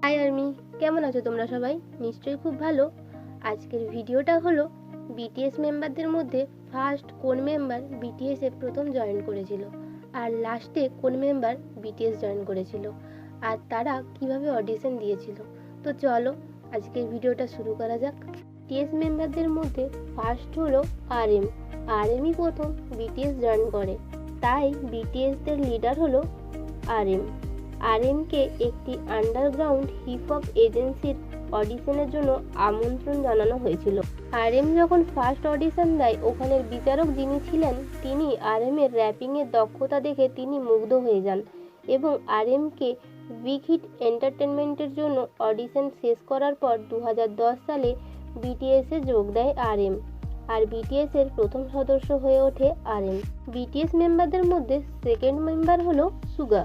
High army, কেমন আছো তোমরা সবাই? নিশ্চয়ই খুব ভালো। আজকের ভিডিওটা হলো বিটিএস মেম্বারদের মধ্যে ফার্স্ট কোন মেম্বার বিটিএসে প্রথম জয়েন করেছিল, আর লাস্টে কোন মেম্বার বিটিএস জয়েন করেছিল, আর তারা কিভাবে অডিশন দিয়েছিল। তো চলো আজকের ভিডিওটা শুরু করা যাক। বিটিএস মেম্বারদের মধ্যে ফার্স্ট হলো আরএমই প্রথম বিটিএস জয়েন করে, তাই বিটিএসদের লিডার হলো আরএমকে একটি আন্ডারগ্রাউন্ড হিপ হপ এজেন্সির অডিশনের জন্য আমন্ত্রণ জানানো হয়েছিল। আরএম যখন ফার্স্ট অডিশন দেয়, ওখানের বিচারক যিনি ছিলেন তিনি আরএমের র্যাপিংয়ের দক্ষতা দেখে তিনি মুগ্ধ হয়ে যান এবং আরএমকে বিগ হিট এন্টারটেনমেন্টের জন্য অডিশন শেষ করার পর 2010 সালে বিটিএসে যোগ দেয় আরএম, আর বিটিএসের প্রথম সদস্য হয়ে ওঠে আরএম। বিটিএস মেম্বারদের মধ্যে সেকেন্ড মেম্বার হলো সুগা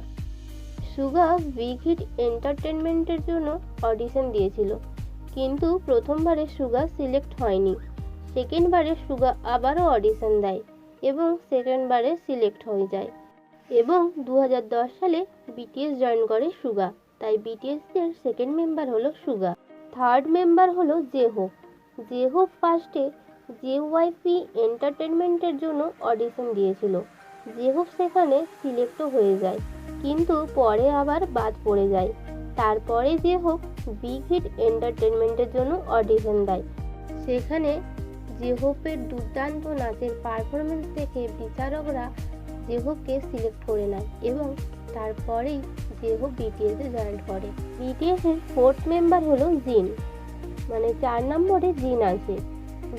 বিগ হিট এন্টারটেনমেন্টের জন্য অডিশন দিয়েছিল, কিন্তু প্রথমবারে সুগা সিলেক্ট হয়নি। সেকেন্ডবারে সুগা আবারও অডিশন দেয় এবং সেকেন্ডবারে সিলেক্ট হয়ে যায় এবং 2010 সালে বিটিএস জয়েন করে সুগা, তাই বিটিএসের সেকেন্ড মেম্বার হলো সুগা। থার্ড মেম্বার হলো জেহোপ ফার্স্টে জেওয়াইপি এন্টারটেনমেন্টের জন্য অডিশন দিয়েছিল। জেহোপ সেখানে সিলেক্টও হয়ে যায়, কিন্তু পরে আবার বাদ পড়ে যায়। তারপরে জেহোপ বিগ হিট এন্টারটেনমেন্টের জন্য অডিশন দেয়। সেখানে জেহোপের দুর্দান্ত নাচের পারফরমেন্স দেখে বিচারকরা জেহোপকে সিলেক্ট করে নেয় এবং তারপরেই জেহোপ বিটিএসে জয়েন করে। বিটিএসের ফোর্থ মেম্বার হলো জিন, 4 নম্বরে জিন আছে।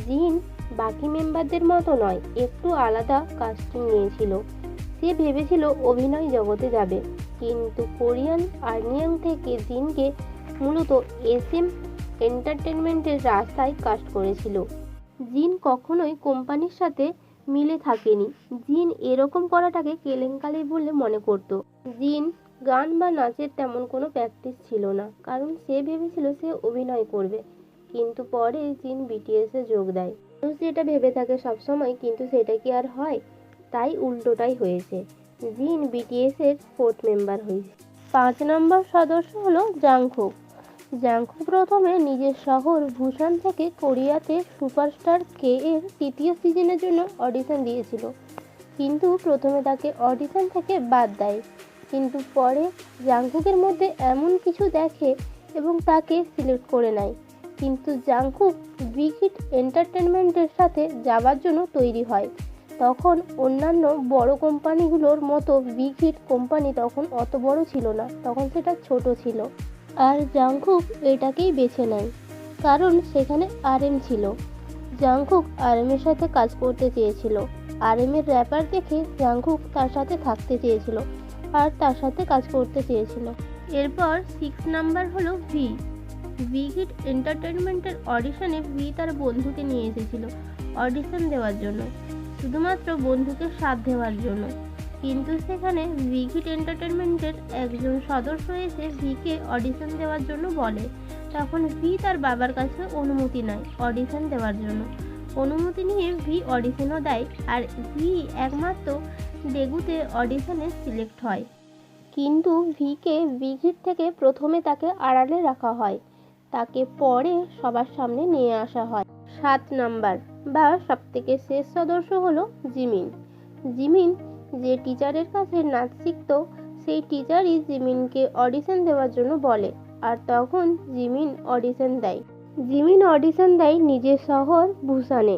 জিন বাকি মেম্বারদের মতো নয়, একটু আলাদা কাস্টিং নিয়েছিল। সে ভেবেছিল অভিনয় জগতে যাবে, কিন্তু কোরিয়ান আর্নিয়াং থেকে জিনকে মূলত এসএম এন্টারটেনমেন্টের রাস্তায় কাস্ট করেছিল। জিন কখনোই কোম্পানির সাথে মিলে থাকেনি। জিন এরকম করাটাকে কেলেঙ্কারি বলে মনে করত। জিন গান বা নাচের তেমন কোনো প্র্যাকটিস ছিল না, কারণ সে ভেবেছিল সে অভিনয় করবে, কিন্তু পরে জিন বিটিএসে যোগ দেয়। মানুষ যেটা ভেবে থাকে সবসময়, কিন্তু সেটা কি আর হয়? তাই উল্টোটাই হয়েছে। জিন বিটিএসের ফোর্থ মেম্বার হয়েছে। 5 নম্বর সদস্য হলো জাংকুক প্রথমে নিজের শহর বুসান থেকে কোরিয়াতে সুপারস্টার কে এর তৃতীয় সিজনের জন্য অডিশন দিয়েছিল, কিন্তু প্রথমে তাকে অডিশন থেকে বাদ দেয়। কিন্তু পরে জাংকুকের মধ্যে এমন কিছু দেখে এবং তাকে সিলেক্ট করে নেয়। কিন্তু জাংকুক বিগ হিট এন্টারটেনমেন্টের সাথে যাওয়ার জন্য তৈরি হয়। তখন অন্যান্য বড় কোম্পানিগুলোর মতো বিগ হিট কোম্পানি তখন অত বড় ছিল না, তখন সেটা ছোট ছিল। আর জাংকুক এটাকেই বেছে নেয়, কারণ সেখানে আরএম ছিল। জাংকুক আরএমের সাথে কাজ করতে চেয়েছিল। আরএমের র্যাপার দেখে জাংকুক তার সাথে থাকতে চেয়েছিল আর তার সাথে কাজ করতে চেয়েছিল। এরপর 6 নাম্বার হলো বিগ হিট এন্টারটেনমেন্টের অডিশনে তার বন্ধুকে নিয়ে এসেছিল অডিশন দেওয়ার জন্য, শুধুমাত্র বন্ধুকে সাথ দেওয়ার জন্য। কিন্তু সেখানে বিগ হিট এন্টারটেনমেন্টের একজন সদস্য এসে ভিকে অডিশন দেওয়ার জন্য বলে। তখন তার বাবার কাছে অনুমতি নেয় অডিশন দেওয়ার জন্য। অনুমতি নিয়ে অডিশনও দেয়, আর একমাত্র ডেগুতে অডিশনে সিলেক্ট হয়। কিন্তু ভিকে বিগ হিট থেকে প্রথমে তাকে আড়ালে রাখা হয়, তাকে পরে সবার সামনে নিয়ে আসা হয়। 7 নাম্বার বা সবথেকে শেষ সদস্য হলো জিমিন যে টিচারের কাছে নাচ শিখত, সেই টিচারই জিমিনকে অডিশন দেওয়ার জন্য বলে, আর তখন জিমিন অডিশন দেয় নিজের শহর বুসানে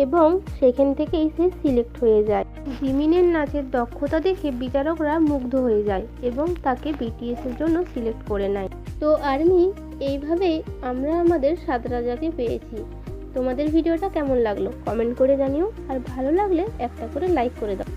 এবং সেখান থেকেই সে সিলেক্ট হয়ে যায়। জিমিনের নাচের দক্ষতা দেখে বিচারকরা মুগ্ধ হয়ে যায় এবং তাকে বিটিএসের জন্য সিলেক্ট করে নেয়। তো আর্মি, এইভাবেই আমরা আমাদের 7 রাজাকে পেয়েছি। তোমাদের ভিডিওটা কেমন লাগলো কমেন্ট করে জানিও, আর ভালো লাগলে একটা করে লাইক করে দাও।